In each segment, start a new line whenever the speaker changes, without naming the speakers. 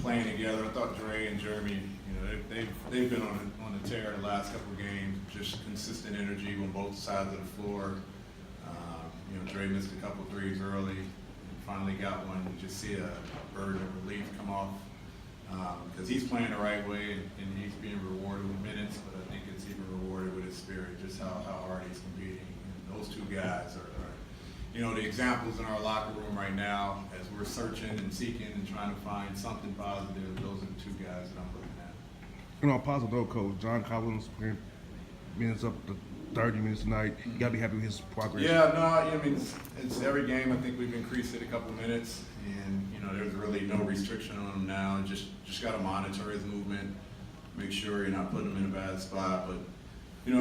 playing together. I thought Dre and Jeremy, they've been on a tear the last couple of games. Just consistent energy on both sides of the floor. Dre missed a couple threes early, and finally got one. You just see a bird of relief come off because he's playing the right way and he's being rewarded with minutes. But I think it's even rewarded with his spirit, just how hard he's competing. And those two guys are the examples in our locker room right now as we're searching and seeking and trying to find something positive. Those are the two guys that I'm looking at.
On a positive note, Coach, John Collins minutes up to 30 minutes tonight. You got to be happy with his progress.
Yeah, no, I mean, it's every game. I think we've increased it a couple minutes, and there's really no restriction on him now. Just got to monitor his movement, make sure you're not putting him in a bad spot. But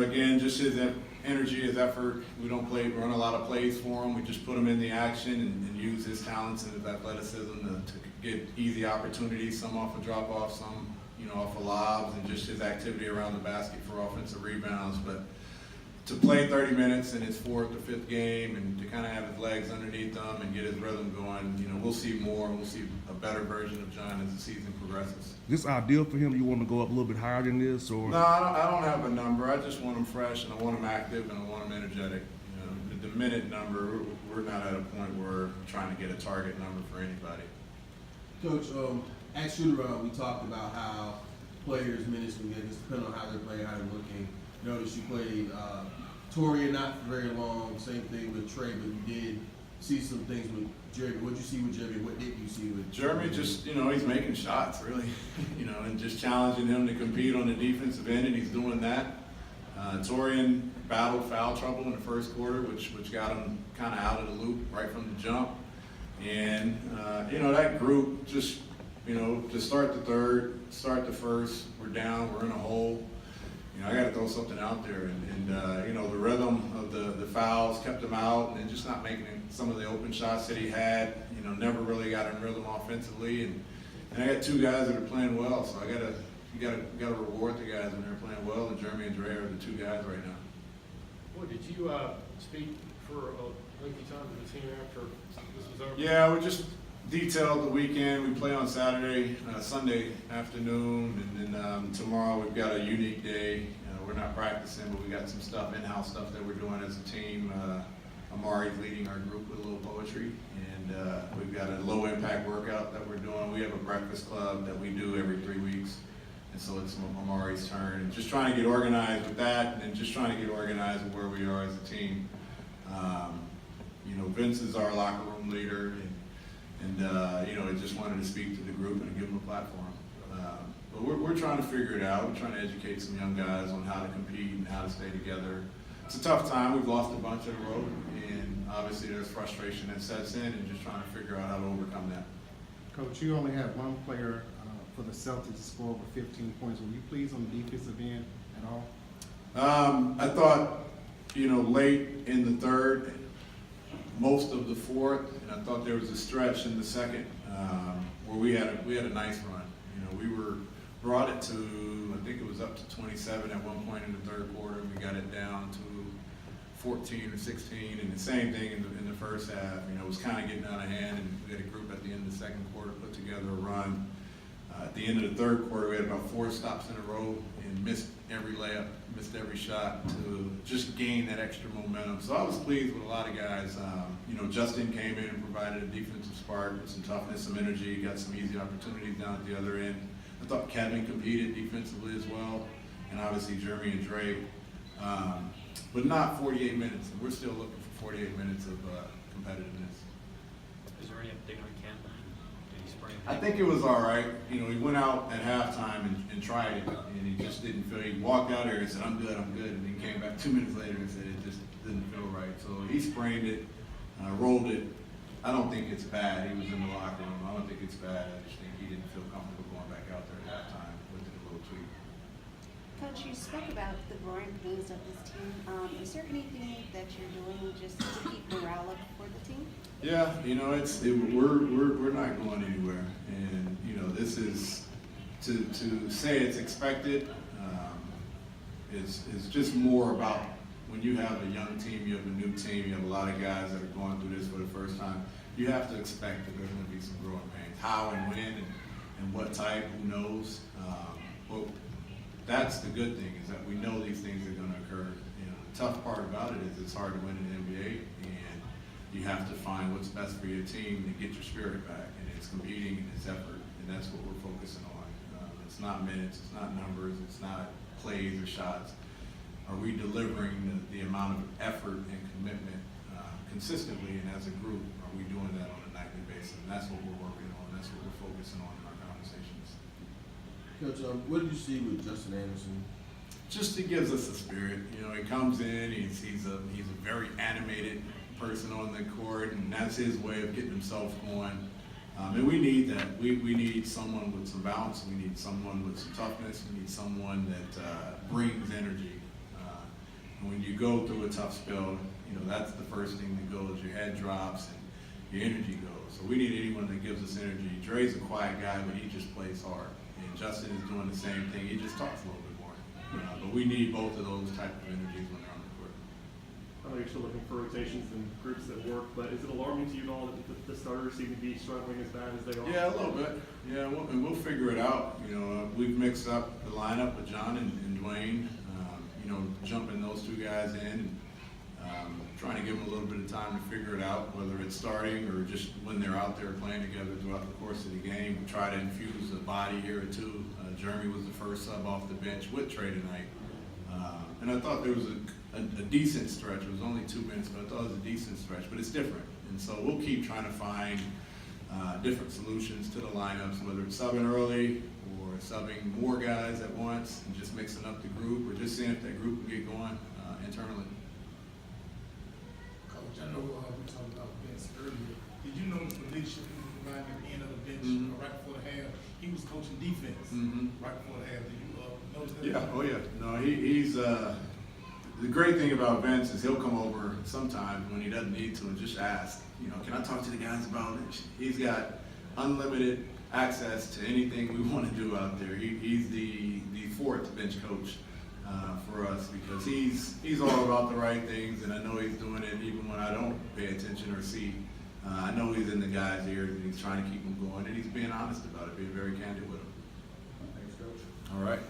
again, just his energy, his effort. We don't run a lot of plays for him. We just put him in the action and use his talents and his athleticism to get easy opportunities. Some off a drop off, some off of lobs, and just his activity around the basket for offensive rebounds. But to play 30 minutes in his fourth or fifth game and to kind of have his legs underneath him and get his rhythm going, we'll see more. We'll see a better version of John as the season progresses.
Is this ideal for him? You want to go up a little bit higher than this, or?
No, I don't have a number. I just want him fresh, and I want him active, and I want him energetic. The minute number, we're not at a point where we're trying to get a target number for anybody.
Coach, at shoot-around, we talked about how players' minutes can get, depending on how they're playing, how they're looking. Notice you played Torian not for very long. Same thing with Trey, but you did see some things with Jeremy. What did you see with Jeremy? What did you see with
Jeremy? Just he's making shots really, and just challenging him to compete on the defensive end, and he's doing that. Torian battled foul trouble in the first quarter, which got him kind of out of the loop right from the jump. And that group just to start the third, start the first, we're down, we're in a hole. I got to throw something out there, and the rhythm of the fouls kept him out, and just not making some of the open shots that he had. Never really got in rhythm offensively, and I got two guys that are playing well, so you gotta reward the guys when they're playing well, and Jeremy and Dre are the two guys right now.
Well, did you speak for a lengthy time to the team after this was over?
Yeah, we just detailed the weekend. We play on Saturday, Sunday afternoon, and then tomorrow we've got a unique day. We're not practicing, but we got some stuff, in-house stuff that we're doing as a team. Amari's leading our group with a little poetry, and we've got a low-impact workout that we're doing. We have a breakfast club that we do every 3 weeks, and so it's Amari's turn. And just trying to get organized with that, and just trying to get organized with where we are as a team. Vince is our locker room leader, and I just wanted to speak to the group and give them a platform. But we're trying to figure it out. We're trying to educate some young guys on how to compete and how to stay together. It's a tough time. We've lost a bunch in a row, and obviously there's frustration that sets in, and just trying to figure out how to overcome that.
Coach, you only have one player for the Celtics to score over 15 points. Were you pleased on the defensive end at all?
I thought, late in the third, most of the fourth, and I thought there was a stretch in the second where we had a nice run. We brought it to, I think it was up to 27 at one point in the third quarter. We got it down to 14 or 16, and the same thing in the first half. It was kind of getting out of hand, and we had a group at the end of the second quarter put together a run. At the end of the third quarter, we had about 4 stops in a row and missed every layup, missed every shot to just gain that extra momentum. So I was pleased with a lot of guys. Justin came in and provided a defensive spark with some toughness, some energy, got some easy opportunities down at the other end. I thought Kevin competed defensively as well, and obviously Jeremy and Dre, but not 48 minutes. And we're still looking for 48 minutes of competitiveness.
Is there any update on Ken? Did he spray?
I think it was all right. He went out at halftime and tried it, and he just didn't feel. He walked out there and said, "I'm good, and then came back 2 minutes later and said it just didn't feel right. So he sprained it, rolled it. I don't think it's bad. He was in the locker room. I don't think it's bad. I just think he didn't feel comfortable going back out there at halftime with a little tweak.
Coach, you spoke about the growing pains of this team. Is there anything that you're doing just to keep morale up for the team?
Yeah, we're not going anywhere, and this is to say it's expected. Is just more about when you have a young team, you have a new team, you have a lot of guys that are going through this for the first time. You have to expect that there's going to be some growing pains. How and when, and what type, who knows? But that's the good thing, is that we know these things are going to occur. You know, the tough part about it is it's hard to win in the NBA, and you have to find what's best for your team to get your spirit back, and it's competing and it's effort, and that's what we're focusing on. It's not minutes, it's not numbers, it's not plays or shots. Are we delivering the amount of effort and commitment consistently, and as a group, are we doing that on a nightly basis? And that's what we're working on, that's what we're focusing on in our conversations.
Coach, what did you see with Justin Anderson?
Just he gives us a spirit. You know, he comes in, he's a very animated person on the court, and that's his way of getting himself going. And we need that. We need someone with some bounce. We need someone with some toughness. We need someone that brings energy. And when you go through a tough spell, you know, that's the first thing that goes. Your head drops and your energy goes. So we need anyone that gives us energy. Dre's a quiet guy, but he just plays hard. And Justin is doing the same thing. He just talks a little bit more. But we need both of those type of energies when they're on the court.
I know you're still looking for rotations and groups that work, but is it alarming to you at all that the starters seem to be struggling as bad as they are?
Yeah, a little bit. Yeah, we'll figure it out. You know, we've mixed up the lineup with John and Dwayne. You know, jumping those two guys in, trying to give them a little bit of time to figure it out, whether it's starting or just when they're out there playing together throughout the course of the game. We try to infuse a body here or two. Jeremy was the first sub off the bench with Trey tonight. And I thought there was a decent stretch. It was only 2 minutes, but I thought it was a decent stretch. But it's different. And so we'll keep trying to find different solutions to the lineups, whether it's subbing early or subbing more guys at once and just mixing up the group, or just seeing if that group can get going internally.
Coach, I know we talked about Vince earlier. Did you notice the leadership he was providing at the end of the bench right before the half? He was coaching defense right before the half. Did you notice that?
Yeah, oh yeah. No, he's the great thing about Vince is he'll come over sometimes when he doesn't need to and just ask, you know, can I talk to the guys about it? He's got unlimited access to anything we want to do out there. He's the fourth bench coach for us, because he's all about the right things, and I know he's doing it even when I don't pay attention or see. I know he's in the guys' ears, and he's trying to keep them going, and he's being honest about it, being very candid with them.
Thanks, Coach.
All right.